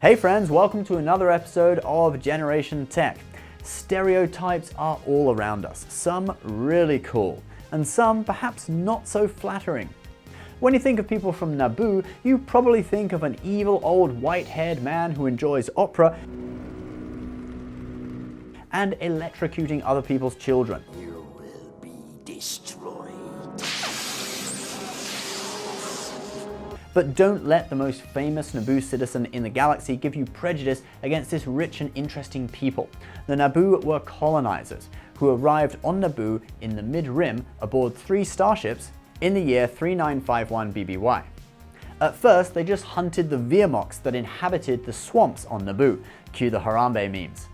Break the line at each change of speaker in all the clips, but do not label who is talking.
Hey friends, welcome to another episode of Generation Tech. Stereotypes are all around us, some really cool, and some perhaps not so flattering. When you think of people from Naboo, you probably think of an evil old white-haired man who enjoys opera and electrocuting other people's children.
You will be destroyed.
But don't let the most famous Naboo citizen in the galaxy give you prejudice against this rich and interesting people. The Naboo were colonizers who arrived on Naboo in the Mid-Rim aboard 3 starships in the year 3951 BBY. At first, they just hunted the Veermoks that inhabited the swamps on Naboo, cue the Harambe memes.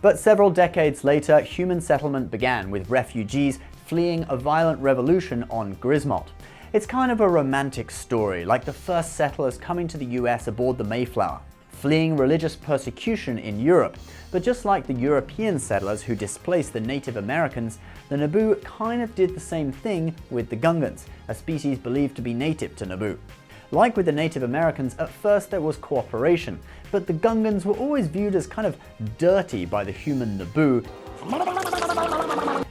But several decades later, human settlement began with refugees fleeing a violent revolution on Griswold. It's kind of a romantic story, like the first settlers coming to the US aboard the Mayflower, fleeing religious persecution in Europe. But just like the European settlers who displaced the Native Americans, the Naboo kind of did the same thing with the Gungans, a species believed to be native to Naboo. Like with the Native Americans, at first there was cooperation, but the Gungans were always viewed as kind of dirty by the human Naboo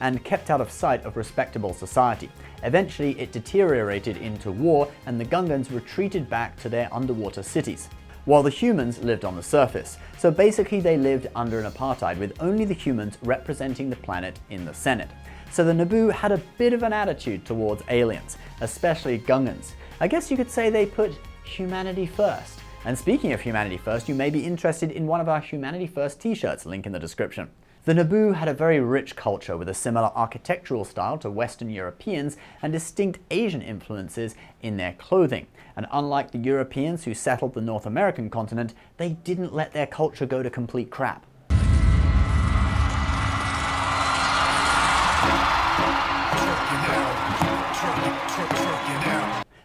and kept out of sight of respectable society. Eventually it deteriorated into war and the Gungans retreated back to their underwater cities, while the humans lived on the surface. So basically they lived under an apartheid with only the humans representing the planet in the Senate. So the Naboo had a bit of an attitude towards aliens, especially Gungans. I guess you could say they put humanity first. And speaking of humanity first, you may be interested in one of our Humanity First t-shirts, link in the description. The Naboo had a very rich culture with a similar architectural style to Western Europeans and distinct Asian influences in their clothing. And unlike the Europeans who settled the North American continent, they didn't let their culture go to complete crap.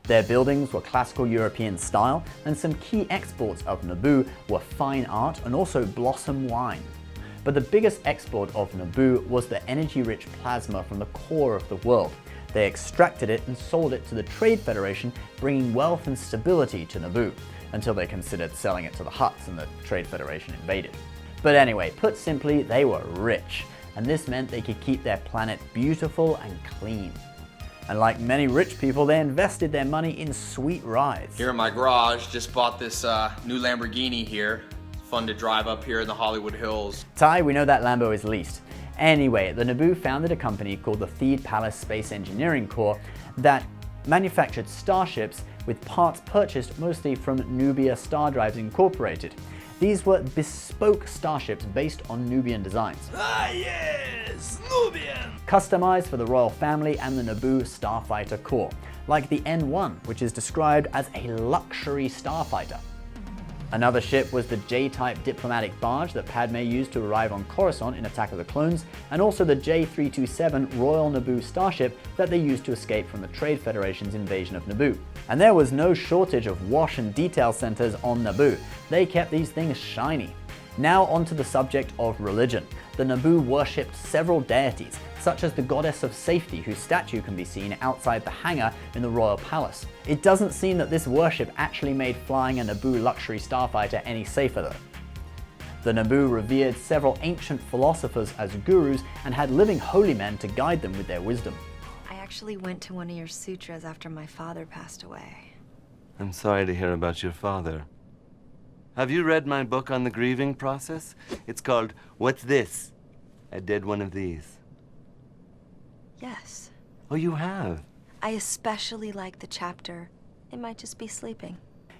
Their buildings were classical European style, and some key exports of Naboo were fine art and also blossom wine. But the biggest export of Naboo was the energy-rich plasma from the core of the world. They extracted it and sold it to the Trade Federation, bringing wealth and stability to Naboo, until they considered selling it to the Hutts and the Trade Federation invaded. But anyway, put simply, they were rich, and this meant they could keep their planet beautiful and clean. And like many rich people, they invested their money in sweet rides.
Here in my garage, just bought this new Lamborghini here. Fun to drive up here in the Hollywood Hills.
Ty, we know that Lambo is leased. Anyway, the Naboo founded a company called the Theed Palace Space Engineering Corps that manufactured starships with parts purchased mostly from Nubia Star Drives Incorporated. These were bespoke starships based on Nubian designs.
Ah yes, Nubian!
Customized for the royal family and the Naboo Starfighter Corps, like the N1, which is described as a luxury starfighter. Another ship was the J-type diplomatic barge that Padme used to arrive on Coruscant in Attack of the Clones, and also the J327 Royal Naboo starship that they used to escape from the Trade Federation's invasion of Naboo. And there was no shortage of wash and detail centers on Naboo. They kept these things shiny. Now onto the subject of religion. The Naboo worshipped several deities, such as the goddess of safety, whose statue can be seen outside the hangar in the royal palace. It doesn't seem that this worship actually made flying a Naboo luxury starfighter any safer though. The Naboo revered several ancient philosophers as gurus and had living holy men to guide them with their wisdom.
I actually went to one of your sutras after my father passed away.
I'm sorry to hear about your father. Have you read my book on the grieving process? It's called What's This? I did one of these.
Yes.
Oh, you have?
I especially like the chapter, "It might just be sleeping."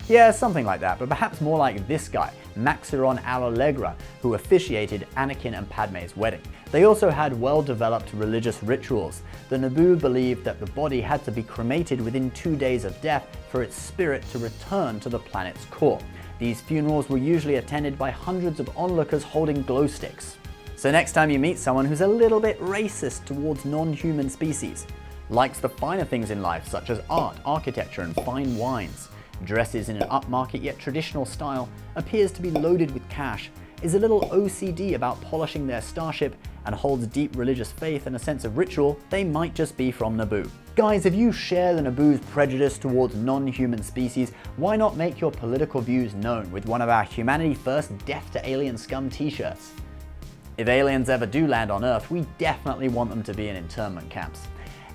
Yeah, something like that, but perhaps more like this guy, Maxiron Allegra, who officiated Anakin and Padme's wedding. They also had well-developed religious rituals. The Naboo believed that the body had to be cremated within 2 days of death for its spirit to return to the planet's core. These funerals were usually attended by hundreds of onlookers holding glow sticks. So next time you meet someone who's a little bit racist towards non-human species, likes the finer things in life such as art, architecture and fine wines, dresses in an upmarket yet traditional style, appears to be loaded with cash, is a little OCD about polishing their starship and holds deep religious faith and a sense of ritual, they might just be from Naboo. Guys, if you share the Naboo's prejudice towards non-human species, why not make your political views known with one of our Humanity First Death to Alien Scum t-shirts? If aliens ever do land on Earth, we definitely want them to be in internment camps.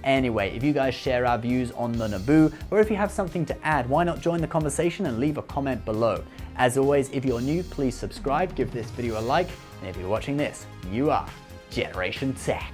Anyway, if you guys share our views on the Naboo, or if you have something to add, why not join the conversation and leave a comment below. As always, if you're new, please subscribe, give this video a like, and if you're watching this, you are Generation Tech.